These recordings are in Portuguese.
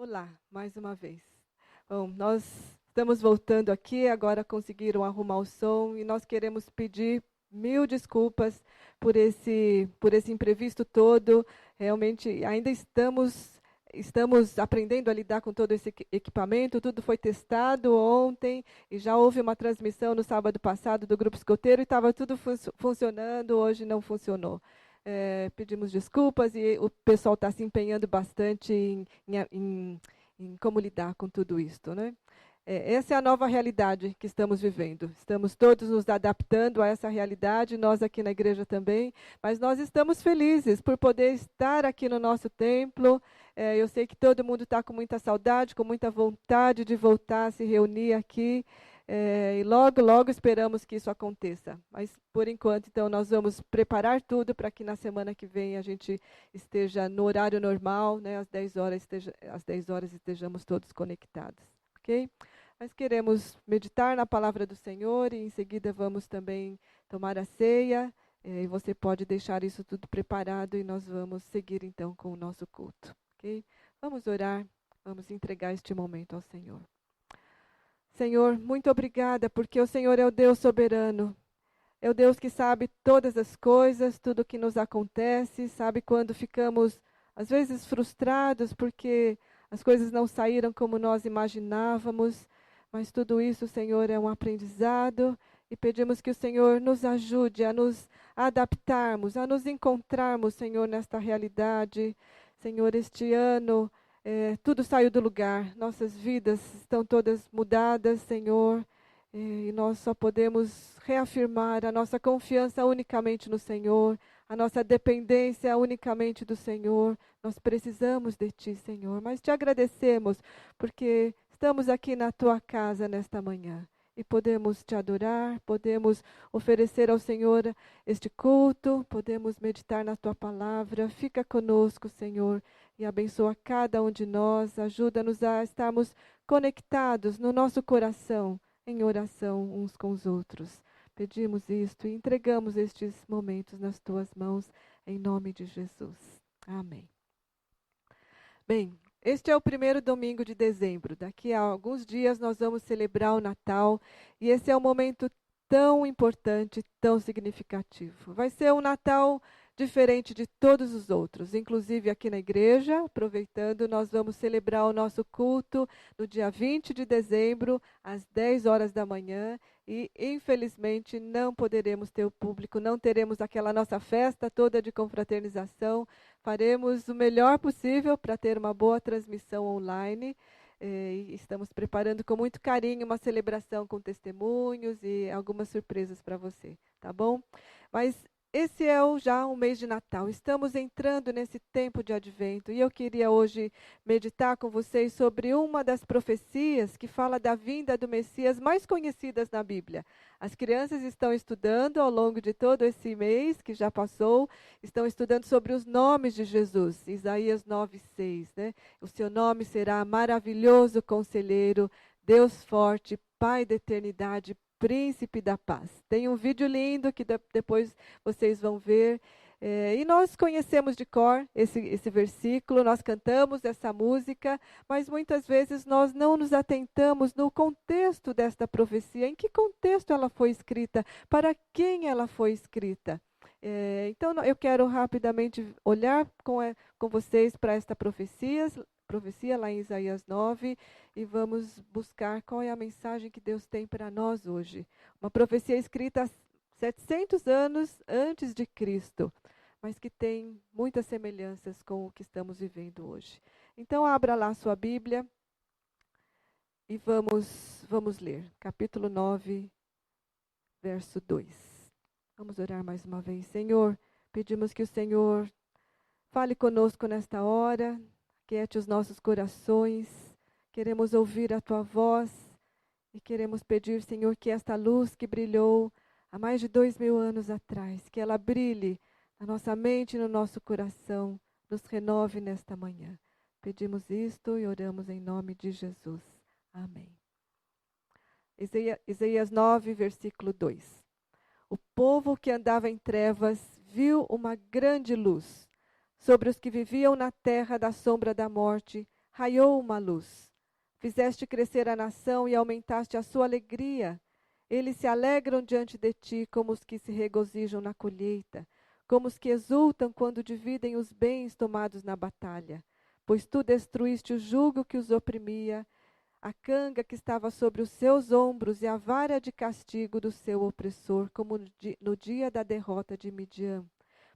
Vamos lá, mais uma vez. Bom, nós estamos voltando aqui, agora conseguiram arrumar o som e nós queremos pedir mil desculpas por esse imprevisto todo. Realmente, ainda estamos aprendendo a lidar com todo esse equipamento, tudo foi testado ontem e já houve uma transmissão no sábado passado do Grupo Escoteiro e estava tudo funcionando, hoje não funcionou. Pedimos desculpas e o pessoal está se empenhando bastante em como lidar com tudo isto, né? Essa é a nova realidade que estamos vivendo. Estamos todos nos adaptando a essa realidade, nós aqui na igreja também, mas nós estamos felizes por poder estar aqui no nosso templo. Eu sei que todo mundo está com muita saudade, com muita vontade de voltar a se reunir aqui. E logo, logo esperamos que isso aconteça. Mas, por enquanto, então, nós vamos preparar tudo para que na semana que vem a gente esteja no horário normal, né, às 10 horas estejamos todos conectados. Ok? Nós queremos meditar na palavra do Senhor e em seguida vamos também tomar a ceia. E você pode deixar isso tudo preparado e nós vamos seguir então com o nosso culto. Ok? Vamos orar, vamos entregar este momento ao Senhor. Senhor, muito obrigada, porque o Senhor é o Deus soberano. É o Deus que sabe todas as coisas, tudo o que nos acontece, sabe quando ficamos, às vezes, frustrados, porque as coisas não saíram como nós imaginávamos. Mas tudo isso, Senhor, é um aprendizado e pedimos que o Senhor nos ajude a nos adaptarmos, a nos encontrarmos, Senhor, nesta realidade. Senhor, este ano tudo saiu do lugar, nossas vidas estão todas mudadas, Senhor, e nós só podemos reafirmar a nossa confiança unicamente no Senhor, a nossa dependência unicamente do Senhor. Nós precisamos de Ti, Senhor, mas Te agradecemos porque estamos aqui na Tua casa nesta manhã. E podemos Te adorar, podemos oferecer ao Senhor este culto, podemos meditar na Tua palavra. Fica conosco, Senhor, e abençoa cada um de nós. Ajuda-nos a estarmos conectados no nosso coração, em oração uns com os outros. Pedimos isto e entregamos estes momentos nas Tuas mãos, em nome de Jesus. Amém. Bem, este é o primeiro domingo de dezembro. Daqui a alguns dias nós vamos celebrar o Natal e esse é um momento tão importante, tão significativo. Vai ser um Natal diferente de todos os outros, inclusive aqui na igreja. Aproveitando, nós vamos celebrar o nosso culto no dia 20 de dezembro, às 10 horas da manhã. E, infelizmente, não poderemos ter o público, não teremos aquela nossa festa toda de confraternização. Faremos o melhor possível para ter uma boa transmissão online. E estamos preparando com muito carinho uma celebração com testemunhos e algumas surpresas para você, tá bom? Mas esse é já o mês de Natal. Estamos entrando nesse tempo de advento e eu queria hoje meditar com vocês sobre uma das profecias que fala da vinda do Messias mais conhecidas na Bíblia. As crianças estão estudando ao longo de todo esse mês que já passou, estão estudando sobre os nomes de Jesus. Isaías 9:6, né? O seu nome será maravilhoso conselheiro, Deus forte, Pai da eternidade, Príncipe da paz. Tem um vídeo lindo que depois vocês vão ver. E nós conhecemos de cor esse versículo, nós cantamos essa música, mas muitas vezes nós não nos atentamos no contexto desta profecia. Em que contexto ela foi escrita? Para quem ela foi escrita? Então eu quero rapidamente olhar com vocês para esta profecia lá em Isaías 9, e vamos buscar qual é a mensagem que Deus tem para nós hoje. Uma profecia escrita 700 anos antes de Cristo, mas que tem muitas semelhanças com o que estamos vivendo hoje. Então, abra lá a sua Bíblia e vamos ler. Capítulo 9, verso 2. Vamos orar mais uma vez. Senhor, pedimos que o Senhor fale conosco nesta hora, aquiete os nossos corações, queremos ouvir a Tua voz e queremos pedir, Senhor, que esta luz que brilhou há mais de 2000 anos atrás, que ela brilhe na nossa mente e no nosso coração, nos renove nesta manhã. Pedimos isto e oramos em nome de Jesus. Amém. Isaías 9, versículo 2. O povo que andava em trevas viu uma grande luz. Sobre os que viviam na terra da sombra da morte, raiou uma luz. Fizeste crescer a nação e aumentaste a sua alegria. Eles se alegram diante de ti como os que se regozijam na colheita, como os que exultam quando dividem os bens tomados na batalha. Pois tu destruíste o jugo que os oprimia, a canga que estava sobre os seus ombros e a vara de castigo do seu opressor, como no dia da derrota de Midian.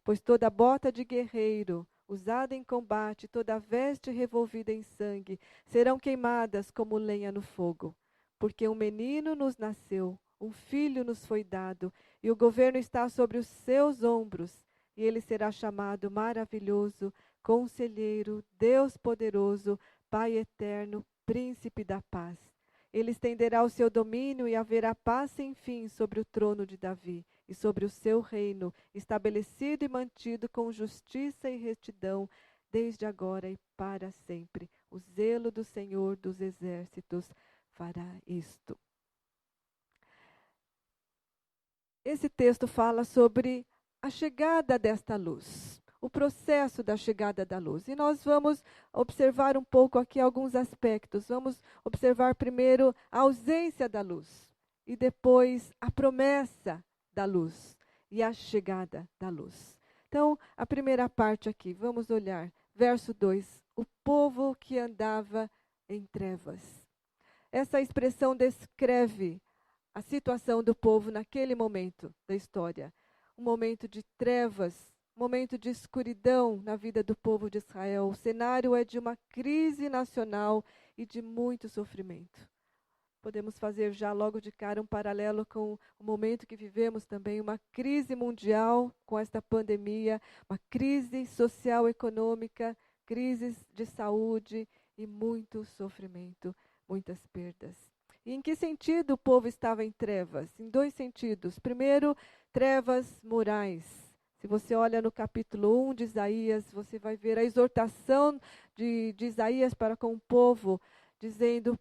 Pois toda bota de guerreiro, usada em combate, toda veste revolvida em sangue, serão queimadas como lenha no fogo. Porque um menino nos nasceu, um filho nos foi dado, e o governo está sobre os seus ombros, e ele será chamado Maravilhoso, Conselheiro, Deus Poderoso, Pai Eterno, Príncipe da Paz. Ele estenderá o seu domínio e haverá paz sem fim sobre o trono de Davi e sobre o seu reino, estabelecido e mantido com justiça e retidão, desde agora e para sempre. O zelo do Senhor dos Exércitos fará isto. Esse texto fala sobre a chegada desta luz, o processo da chegada da luz. E nós vamos observar um pouco aqui alguns aspectos. Vamos observar primeiro a ausência da luz e depois a promessa da luz e a chegada da luz. Então, a primeira parte aqui, vamos olhar, verso 2, o povo que andava em trevas. Essa expressão descreve a situação do povo naquele momento da história. Um momento de trevas, um momento de escuridão na vida do povo de Israel. O cenário é de uma crise nacional e de muito sofrimento. Podemos fazer já logo de cara um paralelo com o momento que vivemos também, uma crise mundial com esta pandemia, uma crise social, econômica, crises de saúde e muito sofrimento, muitas perdas. E em que sentido o povo estava em trevas? Em dois sentidos. Primeiro, trevas morais. Se você olha no capítulo 1 de Isaías, você vai ver a exortação de Isaías para com o povo, dizendo: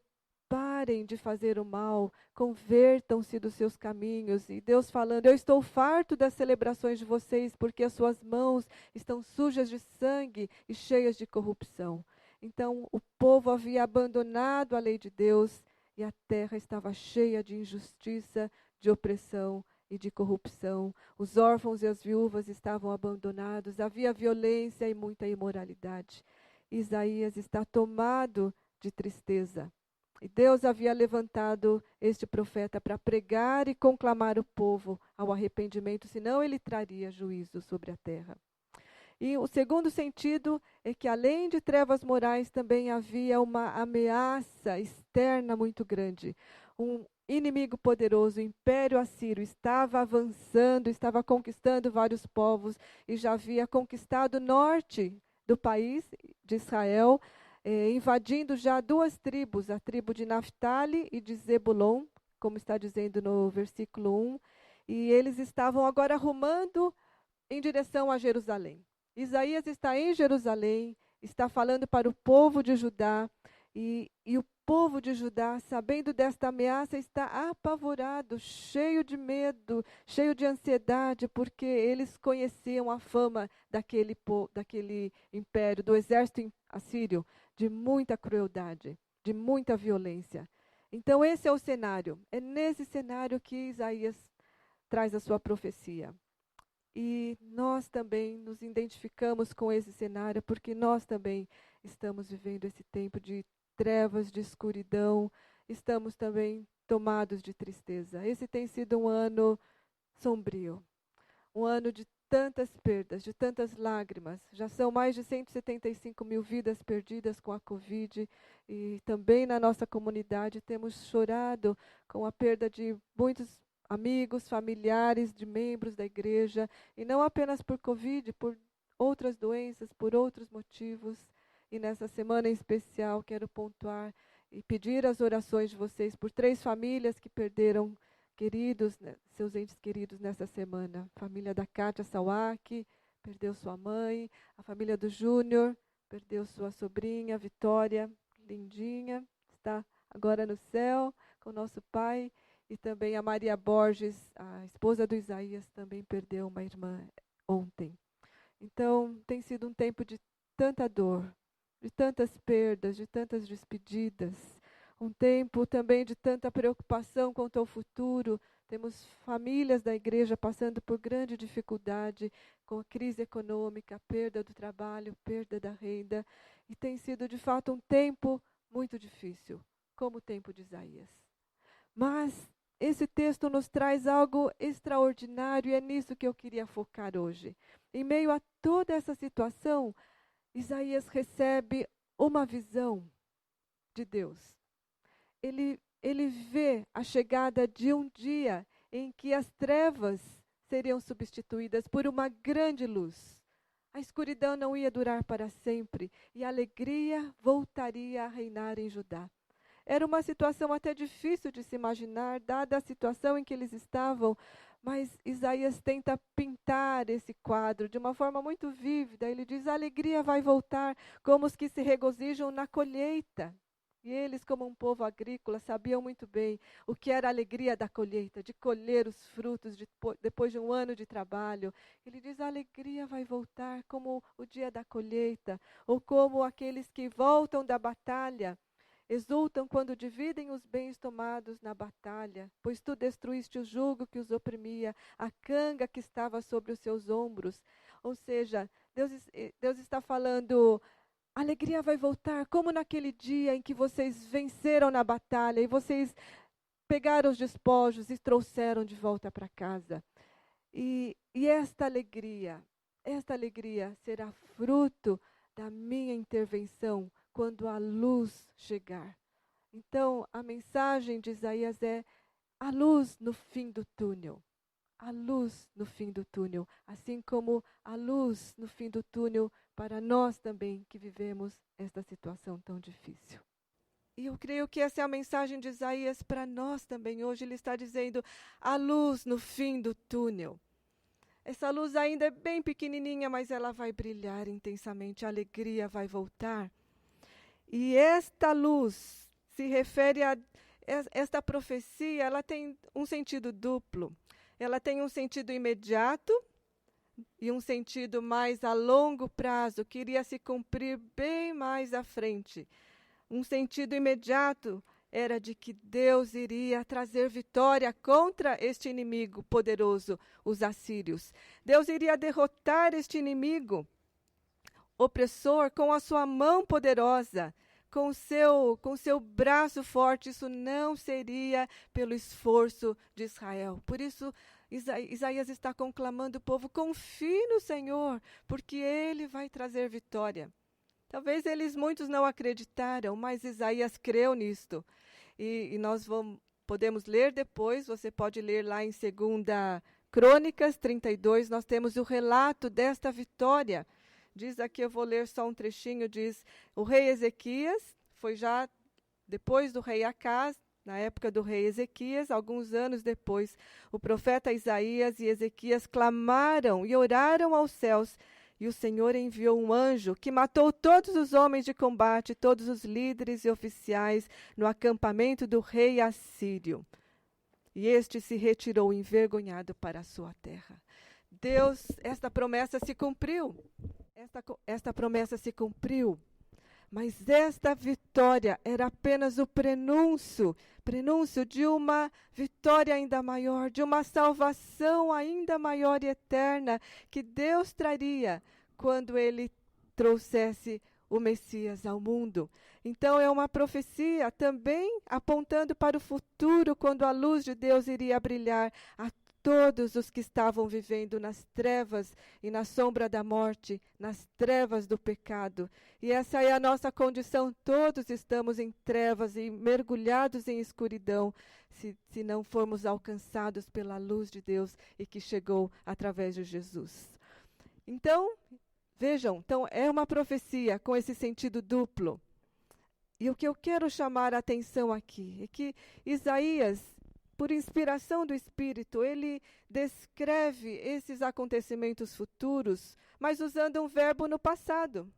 parem de fazer o mal, convertam-se dos seus caminhos. E Deus falando: eu estou farto das celebrações de vocês, porque as suas mãos estão sujas de sangue e cheias de corrupção. Então, o povo havia abandonado a lei de Deus e a terra estava cheia de injustiça, de opressão e de corrupção. Os órfãos e as viúvas estavam abandonados, havia violência e muita imoralidade. Isaías está tomado de tristeza. E Deus havia levantado este profeta para pregar e conclamar o povo ao arrependimento, senão ele traria juízo sobre a terra. E o segundo sentido é que, além de trevas morais, também havia uma ameaça externa muito grande. Um inimigo poderoso, o Império Assírio, estava avançando, estava conquistando vários povos e já havia conquistado o norte do país, de Israel, invadindo já duas tribos, a tribo de Naftali e de Zebulon, como está dizendo no versículo 1. E eles estavam agora rumando em direção a Jerusalém. Isaías está em Jerusalém, está falando para o povo de Judá, e o povo de Judá, sabendo desta ameaça, está apavorado, cheio de medo, cheio de ansiedade, porque eles conheciam a fama daquele império, do exército assírio, de muita crueldade, de muita violência. Então esse é o cenário, é nesse cenário que Isaías traz a sua profecia. E nós também nos identificamos com esse cenário, porque nós também estamos vivendo esse tempo de trevas, de escuridão, estamos também tomados de tristeza. Esse tem sido um ano sombrio, um ano de tantas perdas, de tantas lágrimas. Já são mais de 175 mil vidas perdidas com a Covid, e também na nossa comunidade temos chorado com a perda de muitos amigos, familiares, de membros da igreja, e não apenas por Covid, por outras doenças, por outros motivos. E nessa semana em especial quero pontuar e pedir as orações de vocês por 3 famílias que perderam queridos, seus entes queridos nessa semana. A família da Kátia Sawaki perdeu sua mãe, a família do Júnior perdeu sua sobrinha, Vitória, lindinha, está agora no céu com nosso pai. E também a Maria Borges, a esposa do Isaías, também perdeu uma irmã ontem. Então, tem sido um tempo de tanta dor, de tantas perdas, de tantas despedidas. Um tempo também de tanta preocupação quanto ao futuro. Temos famílias da igreja passando por grande dificuldade com a crise econômica, a perda do trabalho, perda da renda. E tem sido, de fato, um tempo muito difícil, como o tempo de Isaías. Mas esse texto nos traz algo extraordinário e é nisso que eu queria focar hoje. Em meio a toda essa situação, Isaías recebe uma visão de Deus. Ele vê a chegada de um dia em que as trevas seriam substituídas por uma grande luz. A escuridão não ia durar para sempre e a alegria voltaria a reinar em Judá. Era uma situação até difícil de se imaginar, dada a situação em que eles estavam, mas Isaías tenta pintar esse quadro de uma forma muito vívida. Ele diz: a alegria vai voltar como os que se regozijam na colheita. E eles, como um povo agrícola, sabiam muito bem o que era a alegria da colheita, de colher os frutos depois de um ano de trabalho. Ele diz: a alegria vai voltar como o dia da colheita, ou como aqueles que voltam da batalha. Exultam quando dividem os bens tomados na batalha, pois tu destruíste o jugo que os oprimia, a canga que estava sobre os seus ombros. Ou seja, Deus está falando: a alegria vai voltar, como naquele dia em que vocês venceram na batalha e vocês pegaram os despojos e trouxeram de volta para casa. E esta alegria será fruto da minha intervenção quando a luz chegar. Então, a mensagem de Isaías é a luz no fim do túnel. A luz no fim do túnel, assim como a luz no fim do túnel para nós também que vivemos esta situação tão difícil. E eu creio que essa é a mensagem de Isaías para nós também hoje. Ele está dizendo a luz no fim do túnel. Essa luz ainda é bem pequenininha, mas ela vai brilhar intensamente, a alegria vai voltar. E esta luz se refere a esta profecia, ela tem um sentido duplo. Ela tem um sentido imediato e um sentido mais a longo prazo, que iria se cumprir bem mais à frente. Um sentido imediato era de que Deus iria trazer vitória contra este inimigo poderoso, os assírios. Deus iria derrotar este inimigo opressor com a sua mão poderosa, com o seu braço forte. Isso não seria pelo esforço de Israel. Por isso, Isaías está conclamando o povo: confie no Senhor, porque Ele vai trazer vitória. Talvez muitos não acreditaram, mas Isaías creu nisto. E nós podemos ler depois, você pode ler lá em 2 Crônicas 32, nós temos o relato desta vitória. Diz aqui, eu vou ler só um trechinho, diz: o rei Ezequias, foi já depois do rei Acaz, na época do rei Ezequias, alguns anos depois, o profeta Isaías e Ezequias clamaram e oraram aos céus, e o Senhor enviou um anjo que matou todos os homens de combate, todos os líderes e oficiais no acampamento do rei assírio. E este se retirou envergonhado para a sua terra. Deus, esta promessa se cumpriu. Esta promessa se cumpriu. Mas esta vitória era apenas o prenúncio de uma vitória ainda maior, de uma salvação ainda maior e eterna que Deus traria quando Ele trouxesse o Messias ao mundo. Então é uma profecia também apontando para o futuro, quando a luz de Deus iria brilhar a todos os que estavam vivendo nas trevas e na sombra da morte, nas trevas do pecado. E essa é a nossa condição. Todos estamos em trevas e mergulhados em escuridão, se não formos alcançados pela luz de Deus e que chegou através de Jesus. Então, vejam, é uma profecia com esse sentido duplo. E o que eu quero chamar a atenção aqui é que Isaías, por inspiração do Espírito, ele descreve esses acontecimentos futuros, mas usando um verbo no passado.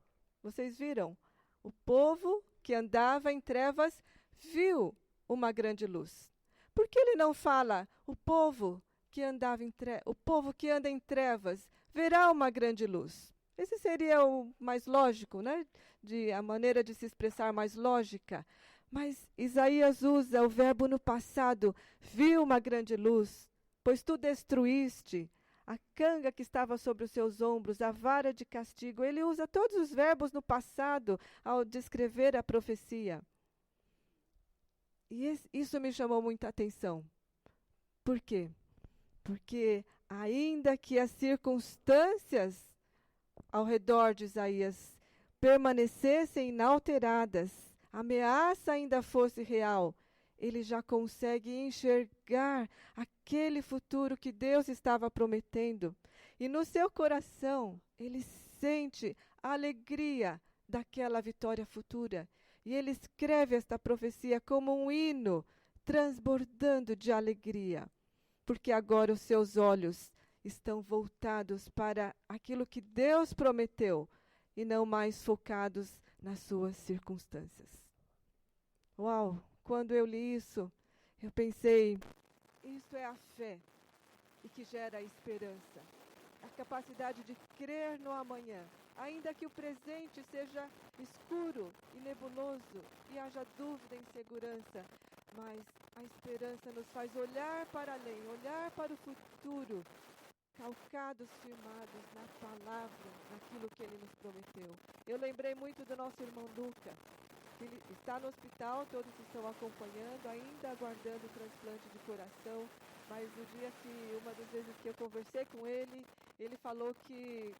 Vocês viram? O povo que andava em trevas viu uma grande luz. Por que ele não fala o povo que anda em trevas verá uma grande luz? Esse seria o mais lógico, né? a maneira de se expressar mais lógica. Mas Isaías usa o verbo no passado, viu uma grande luz, pois tu destruíste a canga que estava sobre os seus ombros, a vara de castigo. Ele usa todos os verbos no passado ao descrever a profecia. E isso me chamou muita atenção. Por quê? Porque ainda que as circunstâncias ao redor de Isaías permanecessem inalteradas, a ameaça ainda fosse real, ele já consegue enxergar aquele futuro que Deus estava prometendo. E no seu coração, ele sente a alegria daquela vitória futura. E ele escreve esta profecia como um hino, transbordando de alegria. Porque agora os seus olhos estão voltados para aquilo que Deus prometeu e não mais focados nas suas circunstâncias. Uau! Quando eu li isso, eu pensei, isso é a fé e que gera a esperança. A capacidade de crer no amanhã, ainda que o presente seja escuro e nebuloso e haja dúvida e insegurança, mas a esperança nos faz olhar para além, olhar para o futuro, calcados, firmados na palavra, naquilo que ele nos prometeu. Eu lembrei muito do nosso irmão Luca. Ele está no hospital, todos estão acompanhando, ainda aguardando o transplante de coração, mas no dia que, uma das vezes que eu conversei com ele, ele falou que,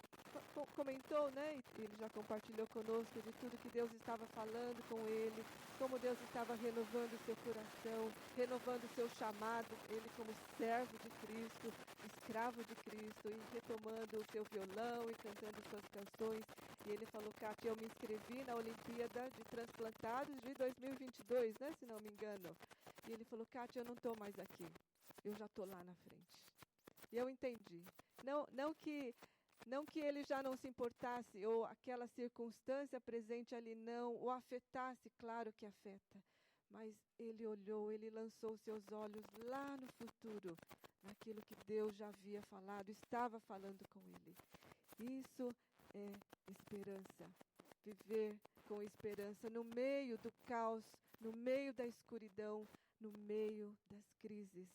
comentou, né, e ele já compartilhou conosco de tudo que Deus estava falando com ele, como Deus estava renovando o seu coração, renovando o seu chamado, ele como servo de Cristo, escravo de Cristo, e retomando o seu violão e cantando suas canções. E ele falou, Kátia, eu me inscrevi na Olimpíada de Transplantados de 2022, né, se não me engano. E ele falou, Kátia, eu não estou mais aqui, eu já estou lá na frente. E eu entendi. Não que ele já não se importasse, ou aquela circunstância presente ali não o afetasse, claro que afeta. Mas ele olhou, ele lançou seus olhos lá no futuro, naquilo que Deus já havia falado, estava falando com ele. Isso é esperança. Viver com esperança no meio do caos, no meio da escuridão, no meio das crises.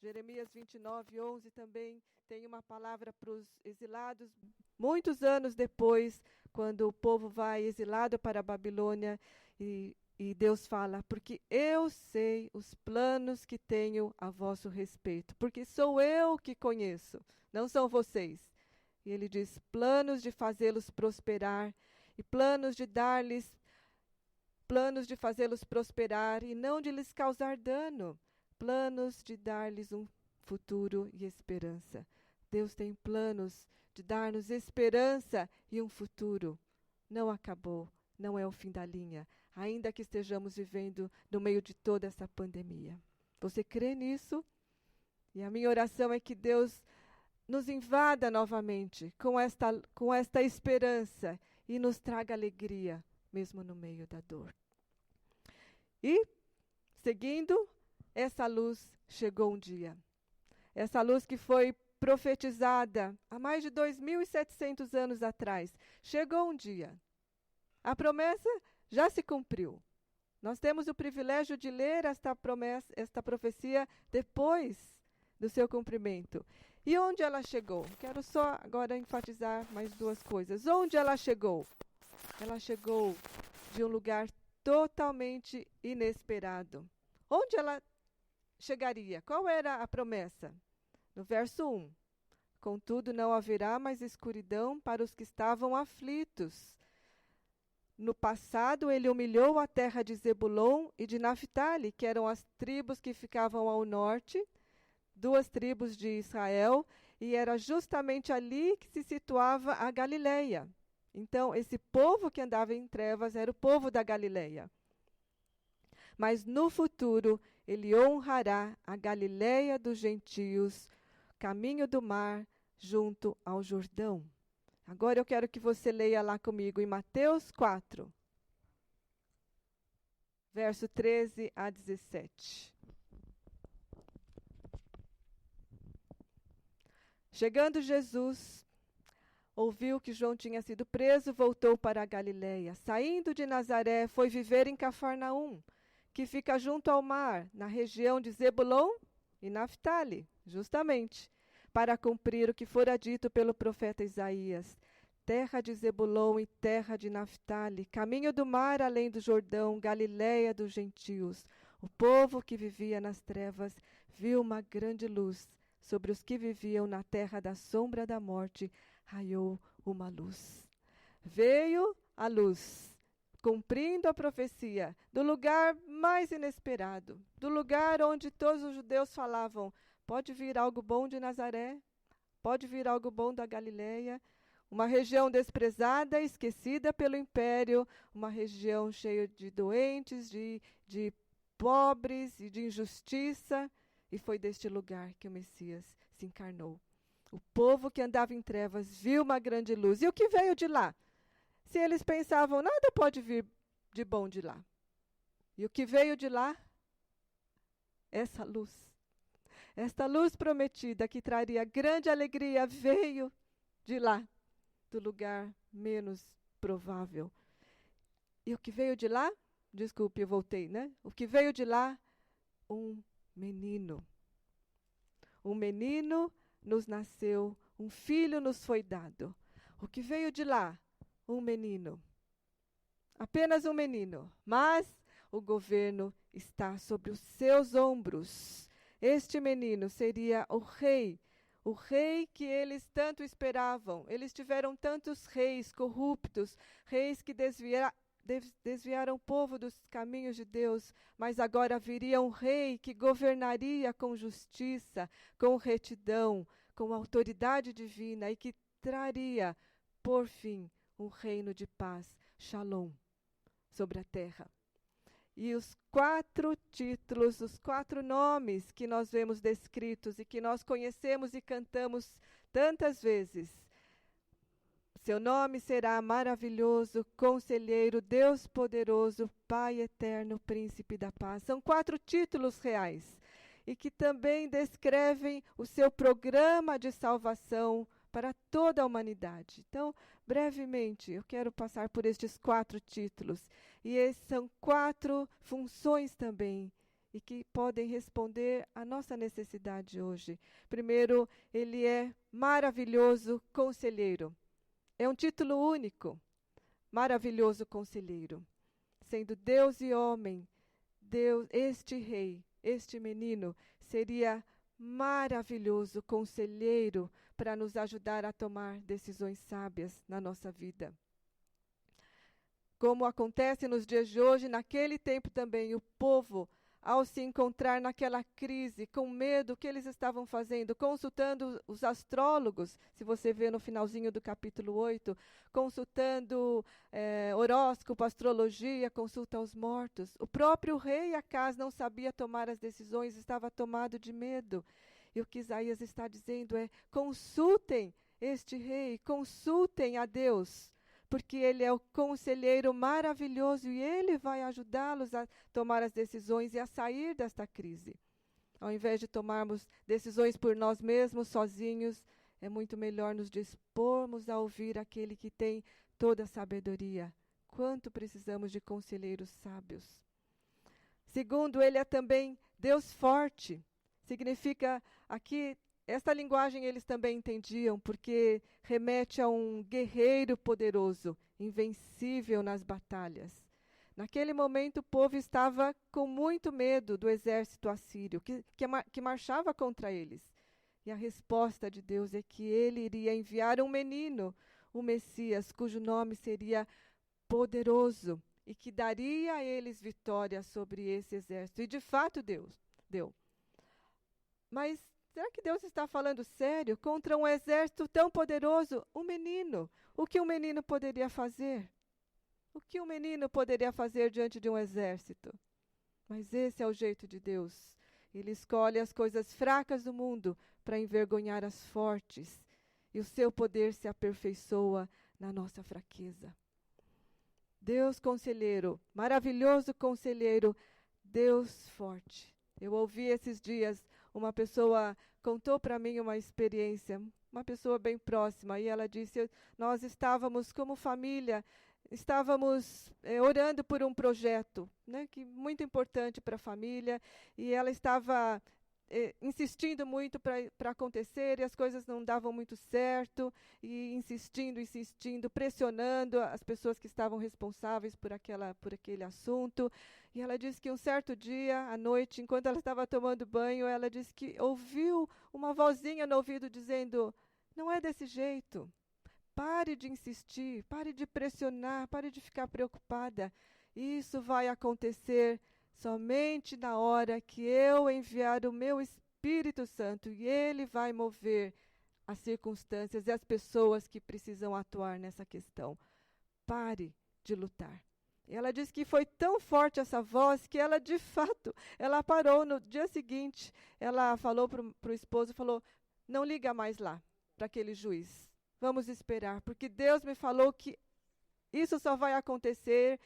Jeremias 29:11 também tem uma palavra para os exilados. Muitos anos depois, quando o povo vai exilado para a Babilônia, e Deus fala, porque eu sei os planos que tenho a vosso respeito, porque sou eu que conheço, não são vocês. E ele diz, planos de fazê-los prosperar, e planos de fazê-los prosperar, e não de lhes causar dano, planos de dar-lhes um futuro e esperança. Deus tem planos de dar-nos esperança e um futuro. Não acabou, não é o fim da linha, ainda que estejamos vivendo no meio de toda essa pandemia. Você crê nisso? E a minha oração é que Deus nos invada novamente com esta esperança e nos traga alegria, mesmo no meio da dor. E, seguindo, essa luz chegou um dia. Essa luz que foi profetizada há mais de 2.700 anos atrás. Chegou um dia. A promessa já se cumpriu. Nós temos o privilégio de ler esta profecia depois do seu cumprimento. E onde ela chegou? Quero só agora enfatizar mais duas coisas. Onde ela chegou? Ela chegou de um lugar totalmente inesperado. Onde ela chegaria? Qual era a promessa? No verso 1. Contudo, não haverá mais escuridão para os que estavam aflitos. No passado, ele humilhou a terra de Zebulon e de Naphtali, que eram as tribos que ficavam ao norte, 2 tribos de Israel, e era justamente ali que se situava a Galileia. Então, esse povo que andava em trevas era o povo da Galileia. Mas no futuro, ele honrará a Galileia dos gentios, caminho do mar, junto ao Jordão. Agora eu quero que você leia lá comigo em Mateus 4, verso 13 a 17. Chegando Jesus, ouviu que João tinha sido preso, voltou para a Galiléia. Saindo de Nazaré, foi viver em Cafarnaum, que fica junto ao mar, na região de Zebulon e Naftali, justamente, para cumprir o que fora dito pelo profeta Isaías. Terra de Zebulon e terra de Naftali, caminho do mar além do Jordão, Galiléia dos gentios. O povo que vivia nas trevas viu uma grande luz. Sobre os que viviam na terra da sombra da morte, raiou uma luz. Veio a luz, cumprindo a profecia, do lugar mais inesperado, do lugar onde todos os judeus falavam: pode vir algo bom de Nazaré, pode vir algo bom da Galiléia. Uma região desprezada, esquecida pelo império, uma região cheia de doentes, de pobres e de injustiça. E foi deste lugar que o Messias se encarnou. O povo que andava em trevas viu uma grande luz. E o que veio de lá? Se eles pensavam, nada pode vir de bom de lá. E o que veio de lá? Essa luz. Esta luz prometida que traria grande alegria veio de lá, do lugar menos provável. E o que veio de lá? Desculpe, eu voltei, né? O que veio de lá? Um menino. Um menino nos nasceu, um filho nos foi dado. O que veio de lá? Um menino. Apenas um menino. Mas o governo está sobre os seus ombros. Este menino seria o rei que eles tanto esperavam. Eles tiveram tantos reis corruptos, reis que desviaram o povo dos caminhos de Deus, mas agora viria um rei que governaria com justiça, com retidão, com autoridade divina e que traria, por fim, um reino de paz, Shalom, sobre a terra. E os 4 títulos, os 4 nomes que nós vemos descritos e que nós conhecemos e cantamos tantas vezes. Seu nome será maravilhoso, conselheiro, Deus poderoso, Pai eterno, príncipe da paz. São 4 títulos reais e que também descrevem o seu programa de salvação para toda a humanidade. Então, brevemente, eu quero passar por estes 4 títulos. E esses são 4 funções também, e que podem responder à nossa necessidade hoje. Primeiro, ele é maravilhoso conselheiro. É um título único, maravilhoso conselheiro. Sendo Deus e homem, Deus, este rei, este menino, seria maravilhoso conselheiro para nos ajudar a tomar decisões sábias na nossa vida. Como acontece nos dias de hoje, naquele tempo também, o povo, ao se encontrar naquela crise, com medo, o que eles estavam fazendo? Consultando os astrólogos, se você vê no finalzinho do capítulo 8, consultando horóscopo, astrologia, consulta aos mortos. O próprio rei Acaz não sabia tomar as decisões, estava tomado de medo. E o que Isaías está dizendo é: consultem este rei, consultem a Deus, porque ele é o conselheiro maravilhoso e ele vai ajudá-los a tomar as decisões e a sair desta crise. Ao invés de tomarmos decisões por nós mesmos, sozinhos, é muito melhor nos dispormos a ouvir aquele que tem toda a sabedoria. Quanto precisamos de conselheiros sábios. Segundo, ele é também Deus forte. Significa aqui, esta linguagem eles também entendiam, porque remete a um guerreiro poderoso, invencível nas batalhas. Naquele momento, o povo estava com muito medo do exército assírio, que marchava contra eles. E a resposta de Deus é que ele iria enviar um menino, o Messias, cujo nome seria poderoso, e que daria a eles vitória sobre esse exército. E de fato Deus deu. Mas será que Deus está falando sério contra um exército tão poderoso? Um menino. O que um menino poderia fazer? O que um menino poderia fazer diante de um exército? Mas esse é o jeito de Deus. Ele escolhe as coisas fracas do mundo para envergonhar as fortes. E o seu poder se aperfeiçoa na nossa fraqueza. Deus conselheiro, maravilhoso conselheiro, Deus forte. Eu ouvi esses dias uma pessoa contou para mim uma experiência, uma pessoa bem próxima, e ela disse: nós estávamos como família, estávamos orando por um projeto, né, que muito importante para a família, e ela estava insistindo muito para acontecer, e as coisas não davam muito certo, e insistindo, pressionando as pessoas que estavam responsáveis por aquele assunto. E ela disse que um certo dia, à noite, enquanto ela estava tomando banho, ela disse que ouviu uma vozinha no ouvido dizendo: não é desse jeito. Pare de insistir, pare de pressionar, pare de ficar preocupada. Isso vai acontecer somente na hora que eu enviar o meu Espírito Santo, e ele vai mover as circunstâncias e as pessoas que precisam atuar nessa questão. Pare de lutar. E ela disse que foi tão forte essa voz que ela, de fato, ela parou no dia seguinte. Ela falou para o esposo, falou: não liga mais lá para aquele juiz. Vamos esperar, porque Deus me falou que isso só vai acontecer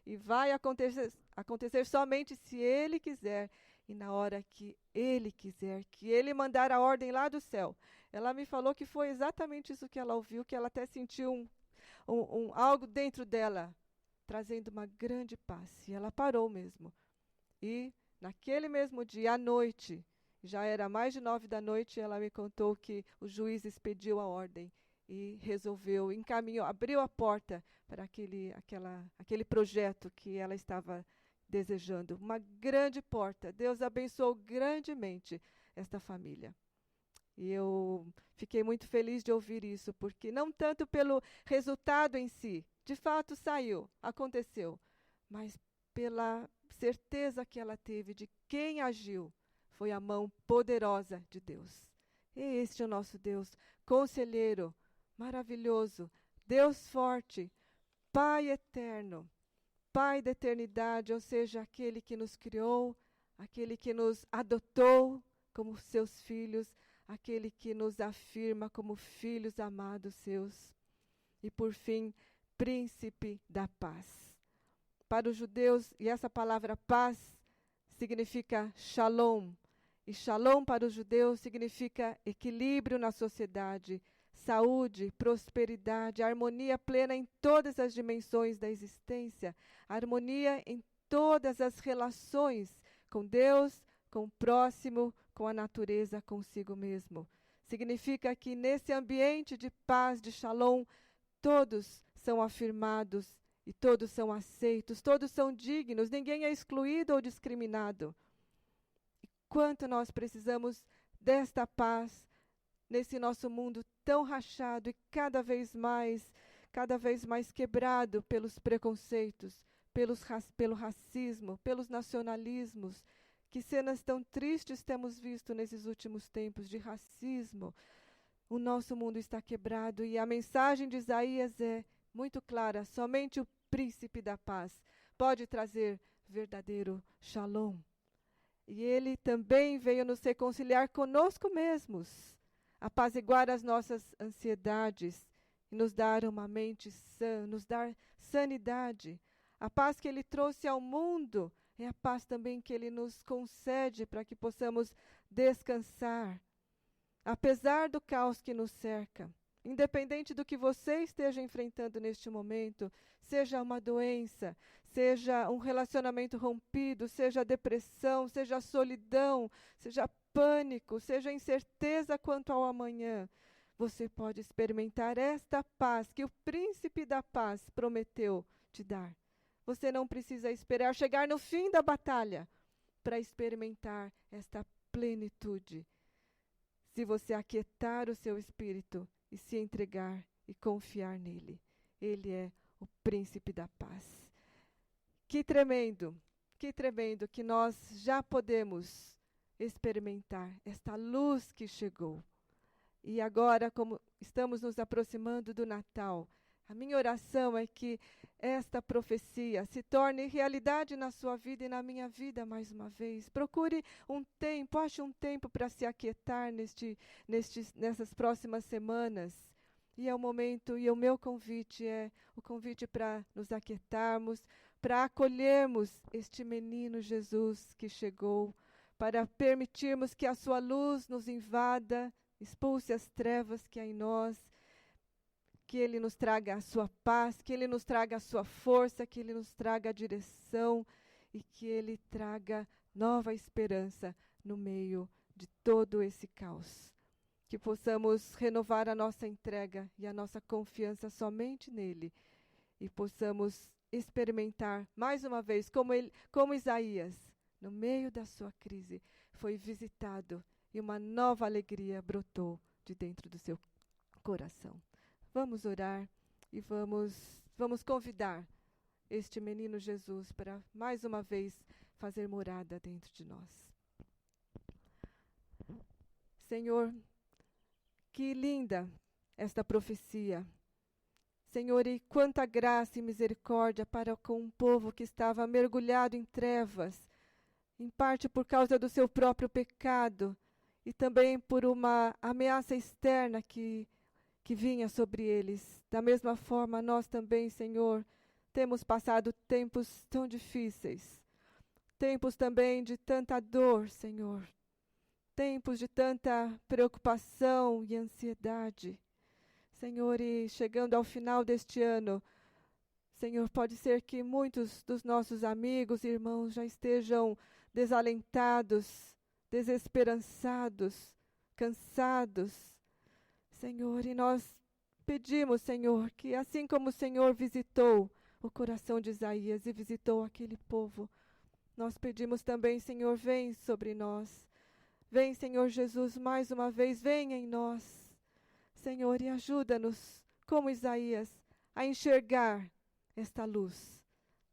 e vai acontecer somente se Ele quiser e na hora que Ele quiser, que Ele mandar a ordem lá do céu. Ela me falou que foi exatamente isso que ela ouviu, que ela até sentiu algo dentro dela, trazendo uma grande paz. E ela parou mesmo. E naquele mesmo dia, à noite, já era mais de 9 da noite, ela me contou que o juiz expediu a ordem e resolveu, encaminhou, abriu a porta para aquele projeto que ela estava desejando. Uma grande porta. Deus abençoou grandemente esta família. E eu fiquei muito feliz de ouvir isso, porque não tanto pelo resultado em si, de fato saiu, aconteceu, mas pela certeza que ela teve de quem agiu. Foi a mão poderosa de Deus. E este é o nosso Deus, conselheiro, maravilhoso, Deus forte, Pai eterno, Pai da eternidade, ou seja, aquele que nos criou, aquele que nos adotou como seus filhos, aquele que nos afirma como filhos amados seus. E por fim, príncipe da paz. Para os judeus, e essa palavra paz significa shalom, e shalom para os judeus significa equilíbrio na sociedade, saúde, prosperidade, harmonia plena em todas as dimensões da existência, harmonia em todas as relações com Deus, com o próximo, com a natureza, consigo mesmo. Significa que nesse ambiente de paz, de shalom, todos são afirmados e todos são aceitos, todos são dignos, ninguém é excluído ou discriminado. Quanto nós precisamos desta paz nesse nosso mundo tão rachado e cada vez mais quebrado pelos preconceitos, pelo racismo, pelos nacionalismos. Que cenas tão tristes temos visto nesses últimos tempos de racismo. O nosso mundo está quebrado e a mensagem de Isaías é muito clara: somente o príncipe da paz pode trazer verdadeiro shalom. E ele também veio nos reconciliar conosco mesmos, apaziguar as nossas ansiedades e nos dar uma mente sã, nos dar sanidade. A paz que ele trouxe ao mundo é a paz também que ele nos concede para que possamos descansar, apesar do caos que nos cerca. Independente do que você esteja enfrentando neste momento, seja uma doença, seja um relacionamento rompido, seja depressão, seja solidão, seja pânico, seja incerteza quanto ao amanhã, você pode experimentar esta paz que o príncipe da paz prometeu te dar. Você não precisa esperar chegar no fim da batalha para experimentar esta plenitude. Se você aquietar o seu espírito e se entregar e confiar nele. Ele é o príncipe da paz. Que tremendo que nós já podemos experimentar esta luz que chegou. E agora, como estamos nos aproximando do Natal, a minha oração é que esta profecia se torne realidade na sua vida e na minha vida mais uma vez. Procure um tempo, ache um tempo para se aquietar nessas próximas semanas. E é o momento, e o meu convite é o convite para nos aquietarmos, para acolhermos este menino Jesus que chegou, para permitirmos que a sua luz nos invada, expulse as trevas que há em nós, que Ele nos traga a sua paz, que Ele nos traga a sua força, que Ele nos traga a direção e que Ele traga nova esperança no meio de todo esse caos. Que possamos renovar a nossa entrega e a nossa confiança somente nele e possamos experimentar mais uma vez como Isaías, no meio da sua crise, foi visitado e uma nova alegria brotou de dentro do seu coração. Vamos orar e vamos convidar este menino Jesus para mais uma vez fazer morada dentro de nós. Senhor, que linda esta profecia. Senhor, e quanta graça e misericórdia para com um povo que estava mergulhado em trevas, em parte por causa do seu próprio pecado e também por uma ameaça externa que vinha sobre eles. Da mesma forma, nós também, Senhor, temos passado tempos tão difíceis, tempos também de tanta dor, Senhor, tempos de tanta preocupação e ansiedade. Senhor, e chegando ao final deste ano, Senhor, pode ser que muitos dos nossos amigos e irmãos já estejam desalentados, desesperançados, cansados. Senhor, e nós pedimos, Senhor, que assim como o Senhor visitou o coração de Isaías e visitou aquele povo, nós pedimos também, Senhor, vem sobre nós. Vem, Senhor Jesus, mais uma vez, vem em nós. Senhor, e ajuda-nos, como Isaías, a enxergar esta luz,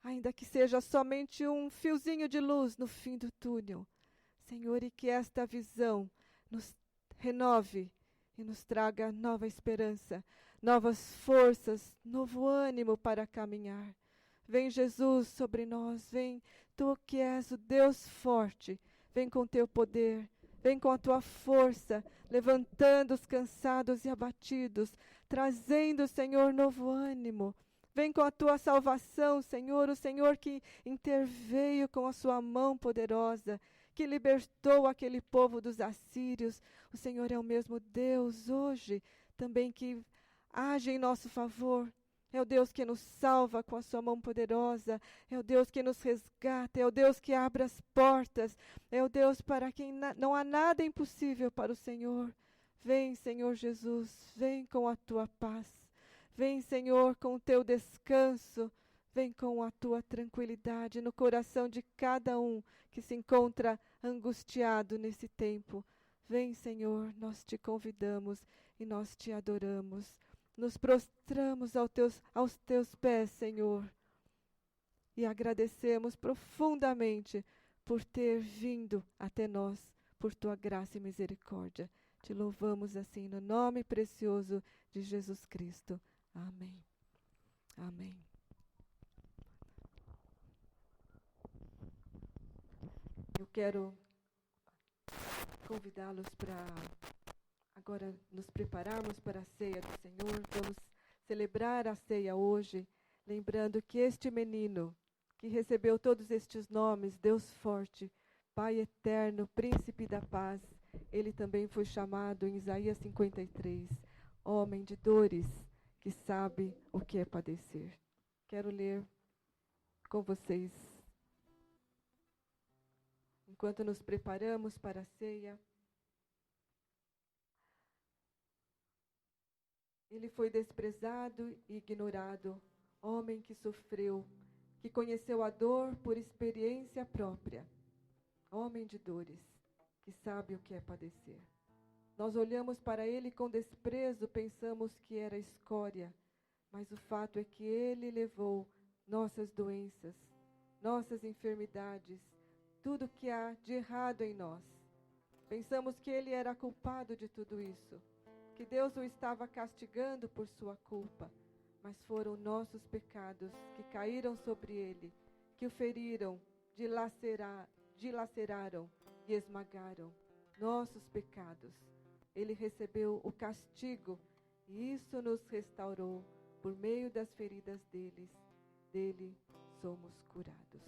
ainda que seja somente um fiozinho de luz no fim do túnel. Senhor, e que esta visão nos renove e nos traga nova esperança, novas forças, novo ânimo para caminhar. Vem, Jesus, sobre nós, vem, Tu que és o Deus forte, vem com Teu poder, vem com a Tua força, levantando os cansados e abatidos, trazendo, Senhor, novo ânimo. Vem com a Tua salvação, Senhor, o Senhor que interveio com a Sua mão poderosa, que libertou aquele povo dos assírios. O Senhor é o mesmo Deus hoje, também que age em nosso favor. É o Deus que nos salva com a sua mão poderosa. É o Deus que nos resgata. É o Deus que abre as portas. É o Deus para quem não há nada impossível para o Senhor. Vem, Senhor Jesus, vem com a tua paz. Vem, Senhor, com o teu descanso. Vem com a tua tranquilidade no coração de cada um que se encontra angustiado nesse tempo. Vem, Senhor, nós te convidamos e nós te adoramos. Nos prostramos aos teus pés, Senhor, e agradecemos profundamente por ter vindo até nós, por tua graça e misericórdia. Te louvamos assim no nome precioso de Jesus Cristo. Amém. Amém. Eu quero convidá-los para agora nos prepararmos para a ceia do Senhor. Vamos celebrar a ceia hoje, lembrando que este menino, que recebeu todos estes nomes, Deus forte, Pai eterno, Príncipe da paz, ele também foi chamado em Isaías 53, homem de dores, que sabe o que é padecer. Quero ler com vocês, enquanto nos preparamos para a ceia. Ele foi desprezado e ignorado, homem que sofreu, que conheceu a dor por experiência própria. Homem de dores, que sabe o que é padecer. Nós olhamos para ele com desprezo, pensamos que era escória, mas o fato é que ele levou nossas doenças, nossas enfermidades, tudo que há de errado em nós. Pensamos que ele era culpado de tudo isso, que Deus o estava castigando por sua culpa, mas foram nossos pecados que caíram sobre ele, que o feriram, dilaceraram e esmagaram. Nossos pecados. Ele recebeu o castigo e isso nos restaurou. Por meio das feridas dele somos curados.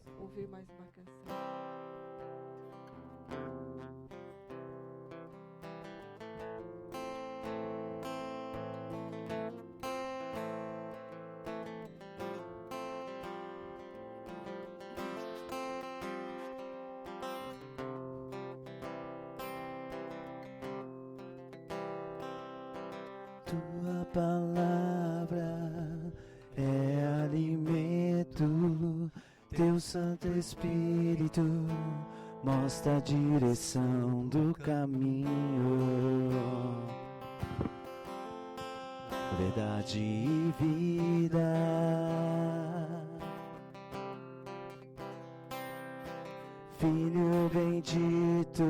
Vamos ouvir mais uma canção. Tua palavra é alimento, Teu Santo Espírito mostra a direção do caminho, verdade e vida. Filho bendito,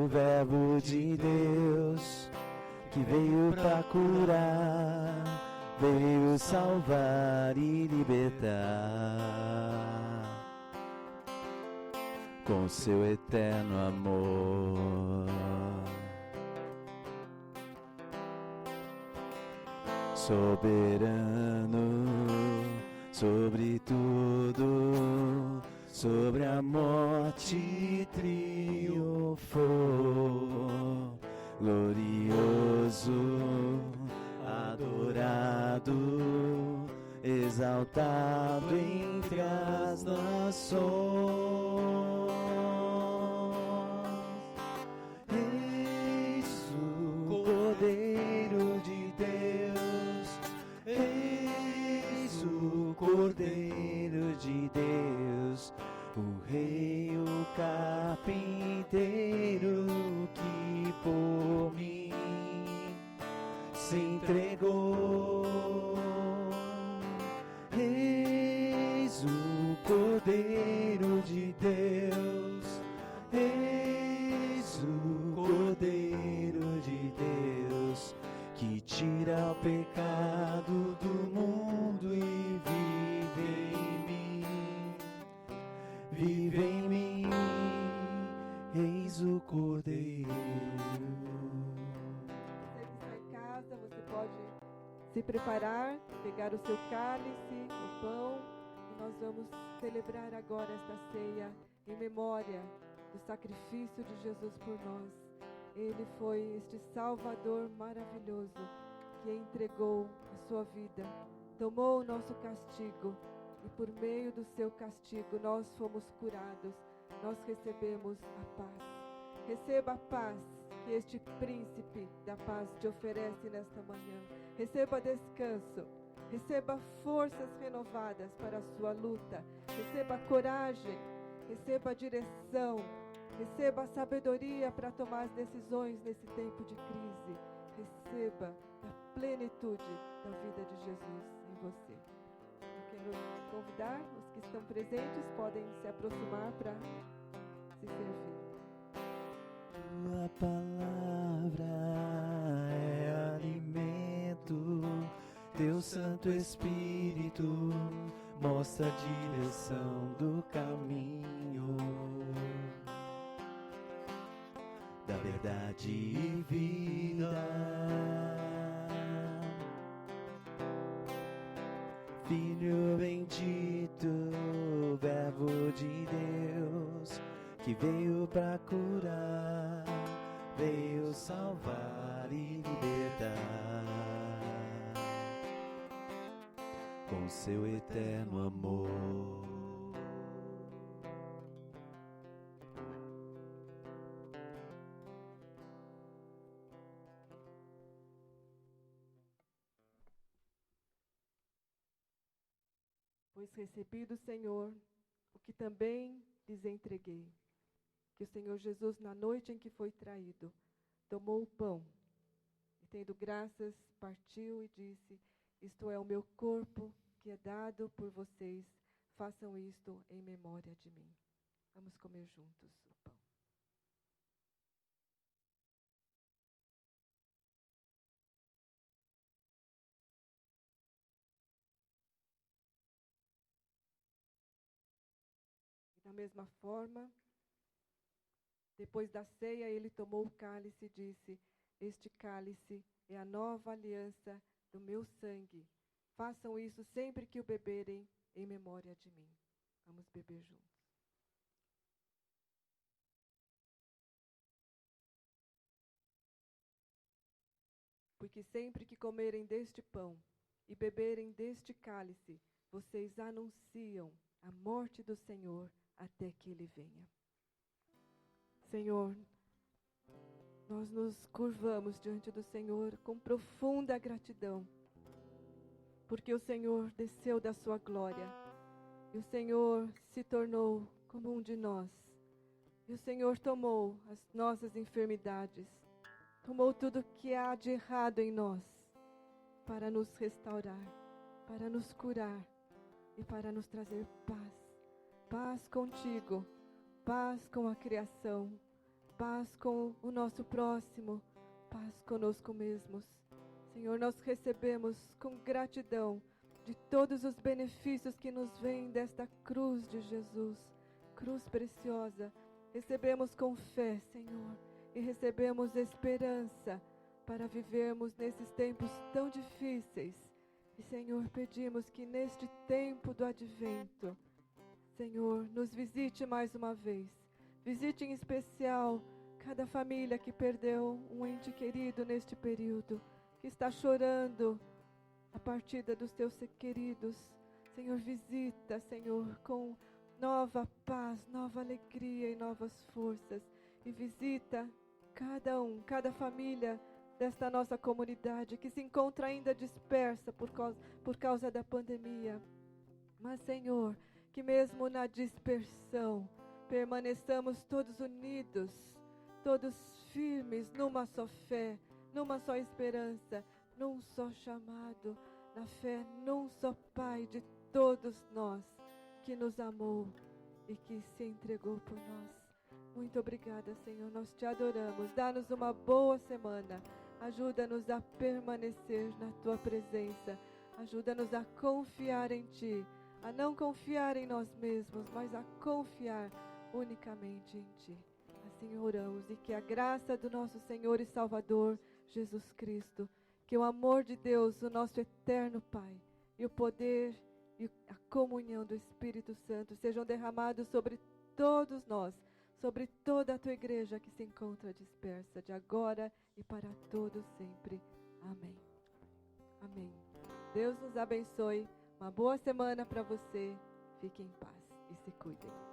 Verbo de Deus, que veio para curar, veio salvar e libertar, com seu eterno amor. Soberano sobre tudo, sobre a morte triunfou, glorioso, adorado, exaltado entre as nações. Eis o Cordeiro de Deus, eis o Cordeiro de Deus, o Rei, o carpinteiro que por mim se entregou. Eis o Cordeiro de Deus, eis o Cordeiro de Deus, que tira o pecado do mundo e vive em mim, eis o Cordeiro. Você que está em casa, você pode se preparar, pegar o seu cálice, o pão, e nós vamos celebrar agora esta ceia em memória do sacrifício de Jesus por nós. Ele foi este Salvador maravilhoso que entregou a sua vida, tomou o nosso castigo e por meio do seu castigo nós fomos curados, nós recebemos a paz. Receba a paz que este príncipe da paz te oferece nesta manhã. Receba descanso, receba forças renovadas para a sua luta, receba coragem, receba direção, receba sabedoria para tomar as decisões nesse tempo de crise. Receba a plenitude da vida de Jesus em você. Eu quero convidar os que estão presentes, podem se aproximar para se servir. Tua palavra é alimento, Teu Santo Espírito mostra a direção do caminho, da verdade e vida. Filho bendito, Verbo de Deus, que veio para curar, veio salvar e libertar, com seu eterno amor. Pois recebi do Senhor o que também lhes entreguei, que o Senhor Jesus, na noite em que foi traído, tomou o pão e, tendo graças, partiu e disse: isto é o meu corpo que é dado por vocês, façam isto em memória de mim. Vamos comer juntos o pão. E da mesma forma, depois da ceia, ele tomou o cálice e disse: este cálice é a nova aliança do meu sangue. Façam isso sempre que o beberem em memória de mim. Vamos beber juntos. Porque sempre que comerem deste pão e beberem deste cálice, vocês anunciam a morte do Senhor até que Ele venha. Senhor, nós nos curvamos diante do Senhor com profunda gratidão, porque o Senhor desceu da sua glória, e o Senhor se tornou como um de nós, e o Senhor tomou as nossas enfermidades, tomou tudo que há de errado em nós, para nos restaurar, para nos curar e para nos trazer paz. Paz contigo, paz com a criação, paz com o nosso próximo, paz conosco mesmos. Senhor, nós recebemos com gratidão de todos os benefícios que nos vêm desta cruz de Jesus, cruz preciosa. Recebemos com fé, Senhor, e recebemos esperança para vivermos nesses tempos tão difíceis. E, Senhor, pedimos que neste tempo do advento, Senhor, nos visite mais uma vez. Visite em especial cada família que perdeu um ente querido neste período, que está chorando a partida dos teus queridos. Senhor, visita, Senhor, com nova paz, nova alegria e novas forças. E visita cada família desta nossa comunidade que se encontra ainda dispersa por causa da pandemia. Mas, Senhor, que mesmo na dispersão permaneçamos todos unidos, todos firmes numa só fé, numa só esperança, num só chamado, na fé num só Pai de todos nós, que nos amou e que se entregou por nós. Muito obrigada, Senhor, nós te adoramos. Dá-nos uma boa semana. Ajuda-nos a permanecer na tua presença. Ajuda-nos a confiar em ti, a não confiar em nós mesmos, mas a confiar unicamente em ti. Assim oramos, e que a graça do nosso Senhor e Salvador Jesus Cristo, que o amor de Deus, o nosso eterno Pai, e o poder e a comunhão do Espírito Santo sejam derramados sobre todos nós, sobre toda a tua igreja que se encontra dispersa, de agora e para todo sempre. Amém. Amém. Deus nos abençoe. Uma boa semana para você. Fique em paz e se cuidem.